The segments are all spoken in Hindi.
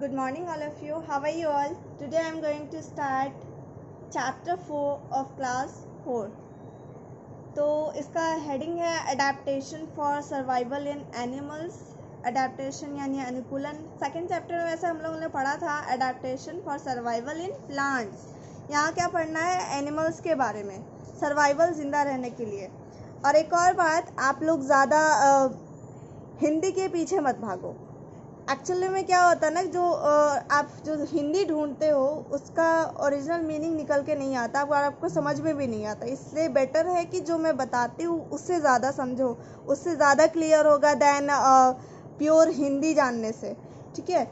Good morning, all of you. How are you all? Today I am going to start chapter 4 of class 4. तो इसका हेडिंग है adaptation for survival in animals. Adaptation यानी अनुकूलन. सेकंड चैप्टर में वैसे हम लोगों ने पढ़ा था adaptation for survival in plants. यहाँ क्या पढ़ना है? एनिमल्स के बारे में, सर्वाइवल जिंदा रहने के लिए. और एक और बात, आप लोग ज़्यादा हिंदी के पीछे मत भागो. एक्चुअली में क्या होता है ना, आप जो हिंदी ढूंढते हो उसका ओरिजिनल मीनिंग निकल के नहीं आता और आपको समझ में भी नहीं आता. इसलिए बेटर है कि जो मैं बताती हूँ उससे ज़्यादा समझो, उससे ज़्यादा क्लियर होगा दैन प्योर हिंदी जानने से. ठीक है.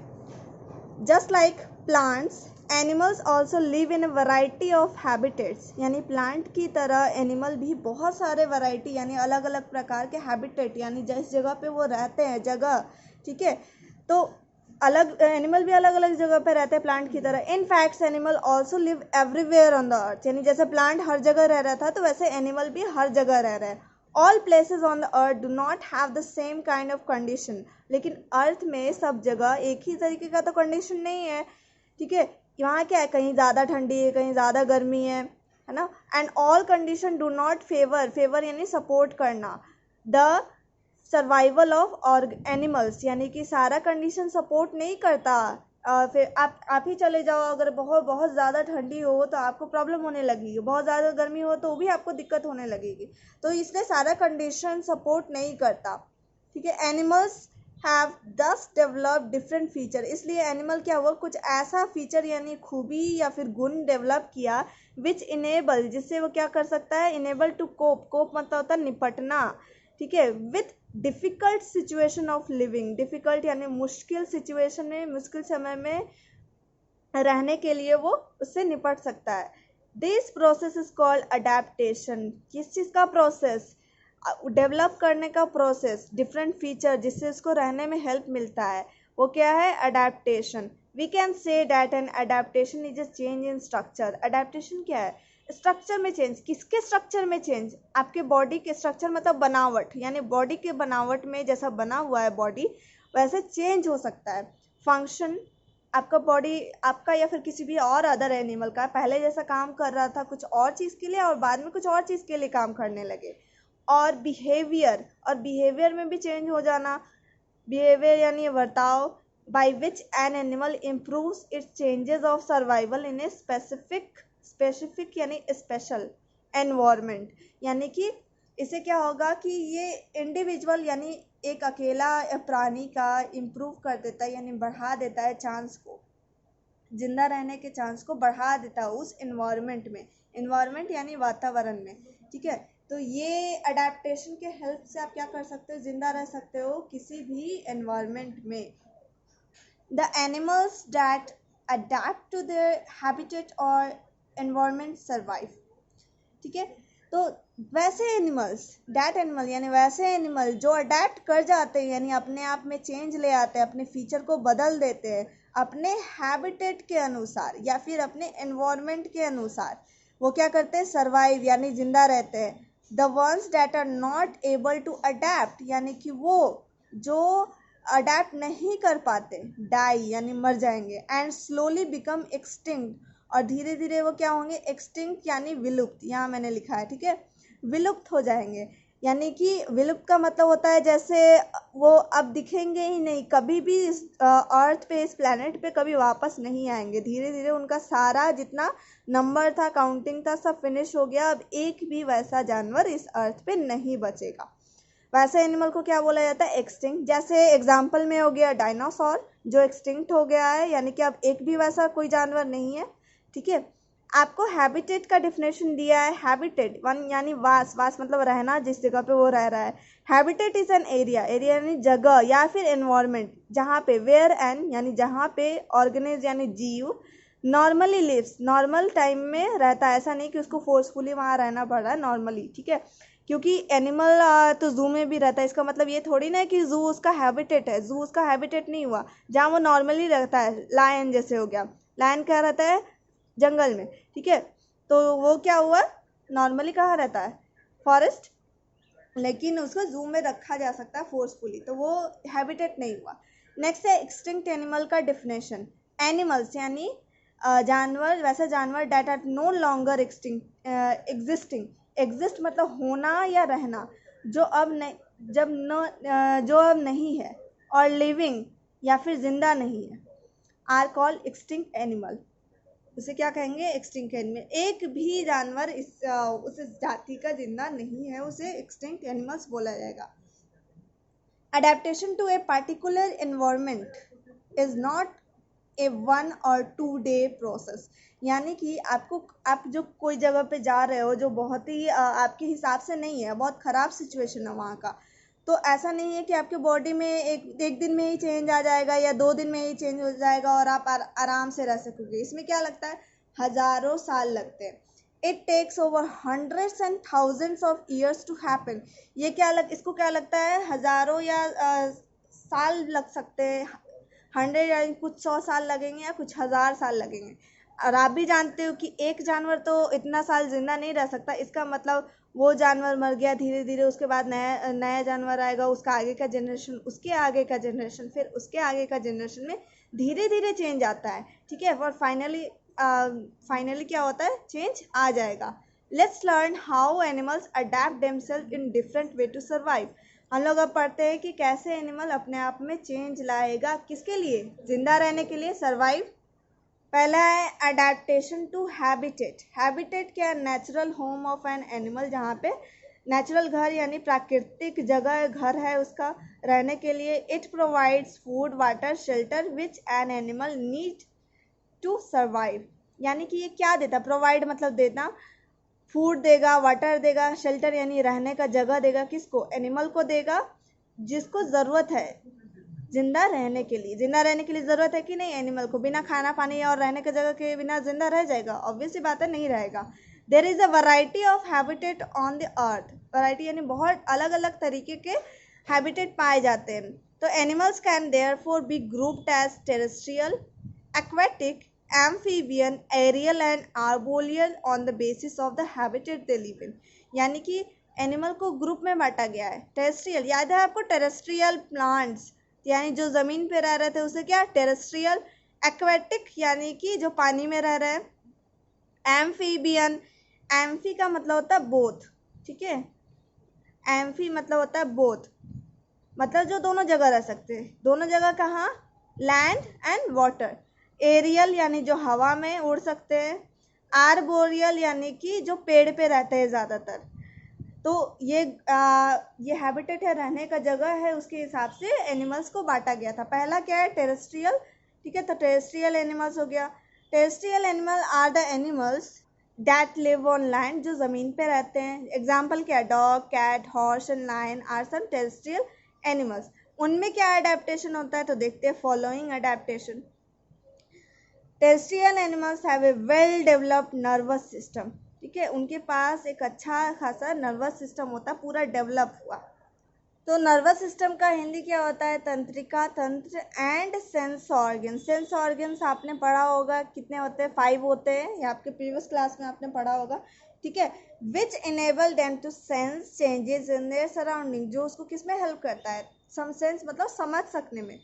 Just like plants, animals also live in variety of habitats. यानी प्लांट की तरह एनिमल भी बहुत सारे वैरायटी यानी अलग अलग प्रकार के हैबिटेट यानी जिस जगह पे वो रहते हैं जगह. ठीक है. तो अलग एनिमल भी अलग अलग जगह पे रहते हैं प्लांट की तरह. In facts animal also live everywhere on the earth. यानी जैसे प्लांट हर जगह रह रहा था तो वैसे एनिमल भी हर जगह रह रहा है. All places on the earth do not have the same kind of condition. लेकिन अर्थ में सब जगह एक ही तरीके का तो कंडीशन नहीं है. ठीक है. यहाँ क्या है, कहीं ज़्यादा ठंडी है, कहीं ज़्यादा गर्मी है ना. And all condition do not favour यानी सपोर्ट करना द सर्वाइवल ऑफ एनिमल्स. यानी कि सारा कंडीशन सपोर्ट नहीं करता. फिर आप ही चले जाओ, अगर बहुत बहुत ज़्यादा ठंडी हो तो आपको प्रॉब्लम होने लगेगी, बहुत ज़्यादा गर्मी हो तो भी आपको दिक्कत होने लगेगी. तो इसलिए सारा कंडीशन सपोर्ट नहीं करता. ठीक है. एनिमल्स हैव दस डेवलप डिफरेंट फीचर. इसलिए एनिमल क्या हुआ, कुछ ऐसा फीचर यानी खूबी या फिर गुण डेवलप किया विच इनेबल, जिससे वो क्या कर सकता है, इनेबल टू कोप मतलब होता है निपटना. ठीक है. With difficult situation of living. Difficult यानी मुश्किल सिचुएशन में, मुश्किल समय में रहने के लिए वो उससे निपट सकता है. This process is called adaptation. किस चीज़ का प्रोसेस? डेवलप करने का प्रोसेस. डिफरेंट फीचर जिससे उसको रहने में हेल्प मिलता है, वो क्या है? Adaptation. We can say that an adaptation is a change in structure. Adaptation क्या है? स्ट्रक्चर में चेंज. किसके स्ट्रक्चर में चेंज? आपके बॉडी के स्ट्रक्चर मतलब बनावट, यानी बॉडी के बनावट में जैसा बना हुआ है बॉडी वैसे चेंज हो सकता है. फंक्शन, आपका बॉडी आपका या फिर किसी भी और अदर एनिमल का पहले जैसा काम कर रहा था कुछ और चीज़ के लिए और बाद में कुछ और चीज़ के लिए काम करने लगे. और बिहेवियर, और बिहेवियर में भी चेंज हो जाना. बिहेवियर यानी बर्ताव. By which an animal improves it's changes of survival in a specific यानी स्पेशल एनवायरनमेंट. यानी कि इससे क्या होगा कि ये इंडिविजुअल यानी एक अकेला प्राणी का इम्प्रूव कर देता है यानी बढ़ा देता है चांस को, जिंदा रहने के चांस को बढ़ा देता है उस इन्वायरमेंट में. इन्वायरमेंट यानी वातावरण में. ठीक है. तो ये अडेप्टेशन के हेल्प से आप क्या कर सकते हो, जिंदा रह सकते हो किसी भी एनवायरनमेंट में. The animals that adapt to their habitat और एनवायरनमेंट सर्वाइव. ठीक है. तो वैसे एनिमल्स, डैट एनिमल यानी वैसे एनिमल जो अडेप्ट कर जाते हैं यानी अपने आप में चेंज ले आते हैं, अपने फीचर को बदल देते हैं अपने हैबिटेट के अनुसार या फिर अपने एनवायरनमेंट के अनुसार. वो क्या करते हैं? सर्वाइव यानी जिंदा रहते हैं. The ones that are not able to adapt यानी कि वो जो अडेप्ट नहीं कर पाते, डाई यानी मर जाएंगे. एंड स्लोली बिकम एक्सटिंक्ट, और धीरे धीरे वो क्या होंगे? एक्सटिंक्ट यानी विलुप्त. यहाँ मैंने लिखा है. ठीक है. विलुप्त हो जाएंगे. यानी कि विलुप्त का मतलब होता है जैसे वो अब दिखेंगे ही नहीं, कभी भी इस अर्थ पे, इस प्लेनेट पे कभी वापस नहीं आएंगे. धीरे धीरे उनका सारा जितना नंबर था, काउंटिंग था, सब फिनिश हो गया. अब एक भी वैसा जानवर इस अर्थ पे नहीं बचेगा. वैसे एनिमल को क्या बोला जाता है? एक्सटिंक्ट. जैसे एग्जाम्पल में हो गया डायनासोर जो एक्सटिंक्ट हो गया है, यानी कि अब एक भी वैसा कोई जानवर नहीं है. ठीक है. आपको हैबिटेट का डिफिनेशन दिया है. हैबिटेट वन यानी वास मतलब रहना, जिस जगह पे वो रह रहा है. हैबिटेट इज एन एरिया यानी जगह या फिर एनवायरनमेंट जहाँ पे, वेयर एन यानी जहाँ पे, ऑर्गेनिज यानी जीव, नॉर्मली लिव्स नॉर्मल टाइम में रहता है. ऐसा नहीं कि उसको फोर्सफुली वहाँ रहना पड़ रहा है, नॉर्मली. ठीक है. क्योंकि एनिमल तो जू में भी रहता है, इसका मतलब ये थोड़ी ना है कि जू उसका हैबिटेट है. जू उसका हैबिटेट नहीं हुआ. जहाँ वो नॉर्मली रहता है, लायन जैसे हो गया. लायन क्या रहता है? जंगल में. ठीक है. तो वो क्या हुआ? नॉर्मली कहाँ रहता है? फॉरेस्ट. लेकिन उसको जू में रखा जा सकता है फोर्सफुली, तो वो हैबिटेट नहीं हुआ. नेक्स्ट है एक्सटिंक्ट एनिमल का डिफिनेशन। एनिमल्स यानी जानवर, वैसे जानवर that are no longer existing. Exist मतलब होना या रहना, जो अब नहीं है, और लिविंग या फिर जिंदा नहीं है, आर कॉल्ड एक्सटिंक्ट एनिमल। उसे क्या कहेंगे? Extinct animal. एक भी जानवर उस जाति का जिंदा नहीं है, उसे एक्सटिंक्ट एनिमल्स बोला जाएगा। Adaptation to a particular environment is not a 1 or 2 day process। यानी कि आप जो कोई जगह पे जा रहे हो जो बहुत ही आपके हिसाब से नहीं है, बहुत ख़राब सिचुएशन है वहाँ का, तो ऐसा नहीं है कि आपके बॉडी में एक दिन में ही चेंज आ जाएगा या 2 दिन में ही चेंज हो जाएगा और आप आराम से रह सकोगे। इसमें क्या लगता है? हज़ारों साल लगते हैं। It takes over hundreds and thousands of years to happen. इसको क्या लगता है? हज़ारों या साल लग सकते हैं। 100 या कुछ 100 साल लगेंगे या कुछ 1000 साल लगेंगे। और आप भी जानते हो कि एक जानवर तो इतना साल जिंदा नहीं रह सकता। इसका मतलब वो जानवर मर गया, धीरे धीरे उसके बाद नया जानवर आएगा, उसका आगे का जनरेशन, उसके आगे का जनरेशन, फिर उसके आगे का जनरेशन में धीरे धीरे चेंज आता है। ठीक है, और फाइनली क्या होता है? चेंज आ जाएगा। Let's learn how animals adapt themselves in different way to survive. हम लोग अब पढ़ते हैं कि कैसे एनिमल अपने आप में चेंज लाएगा। किसके लिए? जिंदा रहने के लिए, सर्वाइव। पहला है अडेप्टेशन टू हैबिटेट। हैबिटेट क्या है? Natural home of an animal, जहाँ पे नेचुरल घर यानी प्राकृतिक जगह, घर है उसका रहने के लिए। It provides food, water, shelter which an animal need to survive. यानी कि ये क्या देता? प्रोवाइड मतलब देना, फूड देगा, वाटर देगा, शेल्टर यानी रहने का जगह देगा। किसको? एनिमल को देगा, जिसको ज़रूरत है जिंदा रहने के लिए। जिंदा रहने के लिए ज़रूरत है कि नहीं एनिमल को? बिना खाना पानी और रहने की जगह के बिना जिंदा रह जाएगा? ऑब्वियसली बात है, नहीं रहेगा। There is a variety of habitat on the earth. Variety यानी बहुत अलग अलग तरीके के हैबिटेट पाए जाते हैं। तो animals can therefore be grouped as terrestrial, aquatic, amphibian, aerial and arboreal on the basis of the habitat they live in। यानी कि एनिमल को ग्रुप में बांटा गया है। टेरेस्ट्रियल याद है आपको? टेरेस्ट्रियल प्लांट्स यानी जो ज़मीन पे रह रहे थे उसे क्या? टेरेस्ट्रियल। एक्वेटिक यानी कि जो पानी में रह रहे हैं। एम्फीबियन, एम्फी का मतलब होता है बोथ। ठीक है, एम्फी मतलब होता है बोथ, मतलब जो दोनों जगह रह सकते हैं। दोनों जगह कहाँ? Land and water. एरियल यानी जो हवा में उड़ सकते हैं। आर्बोरियल यानी कि जो पेड़ पे रहते हैं ज़्यादातर। तो ये हैबिटेट है, रहने का जगह है, उसके हिसाब से एनिमल्स को बांटा गया था। पहला क्या है? टेरेस्ट्रियल। ठीक है, तो टेरेस्ट्रियल एनिमल्स हो गया। Terrestrial animal are the animals that live on land, जो ज़मीन पे रहते हैं। एग्जाम्पल क्या? Dog, cat, horse and lion are some terrestrial animals. उनमें क्या अडेप्टेशन होता है? तो देखते हैं following adaptation. Terrestrial animals have a well developed nervous system. ठीक है, उनके पास एक अच्छा खासा नर्वस सिस्टम होता है, पूरा डेवलप हुआ। तो नर्वस सिस्टम का हिंदी क्या होता है? तंत्रिका तंत्र and sense organ. Sense organs आपने पढ़ा होगा, कितने होते हैं? 5 होते हैं, या आपके प्रीवियस क्लास में आपने पढ़ा होगा। ठीक है, which enable them to sense changes in their surrounding, जो उसको किस में हेल्प करता है? सम सेंस मतलब समझ सकने में,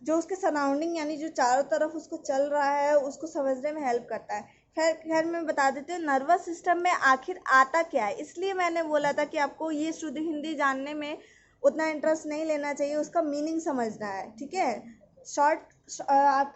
जो उसके सराउंडिंग यानी जो चारों तरफ उसको चल रहा है उसको समझने में हेल्प करता है। खैर मैं बता देती हूँ नर्वस सिस्टम में आखिर आता क्या है। इसलिए मैंने बोला था कि आपको ये शुद्ध हिंदी जानने में उतना इंटरेस्ट नहीं लेना चाहिए, उसका मीनिंग समझना है। ठीक है, आप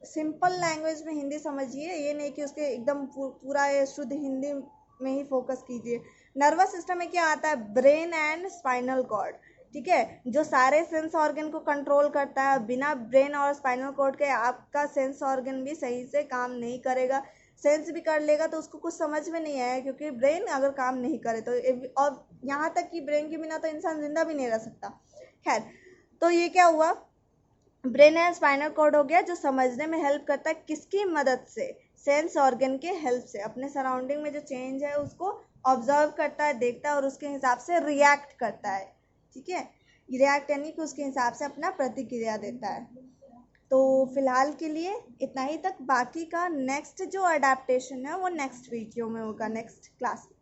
सिंपल लैंग्वेज में हिंदी समझिए, ये नहीं कि उसके एकदम पूरा ये शुद्ध हिंदी में ही फोकस कीजिए। नर्वस सिस्टम में क्या आता है? Brain and spinal cord. ठीक है, जो सारे सेंस ऑर्गन को कंट्रोल करता है। बिना ब्रेन और स्पाइनल कॉर्ड के आपका सेंस ऑर्गन भी सही से काम नहीं करेगा। सेंस भी कर लेगा तो उसको कुछ समझ में नहीं आएगा, क्योंकि ब्रेन अगर काम नहीं करे तो। और यहाँ तक कि ब्रेन के बिना तो इंसान जिंदा भी नहीं रह सकता। खैर, तो ये क्या हुआ? ब्रेन एंड स्पाइनल कॉर्ड हो गया, जो समझने में हेल्प करता है। किसकी मदद से? सेंस ऑर्गन के हेल्प से। अपने सराउंडिंग में जो चेंज है उसको ऑब्जर्व करता है, देखता है और उसके हिसाब से रिएक्ट करता है। ठीक है, रिएक्ट यानी कि उसके हिसाब से अपना प्रतिक्रिया देता है। तो फिलहाल के लिए इतना ही तक। बाकी का नेक्स्ट जो अडेप्टेशन है वो नेक्स्ट वीडियो में होगा, नेक्स्ट क्लास में।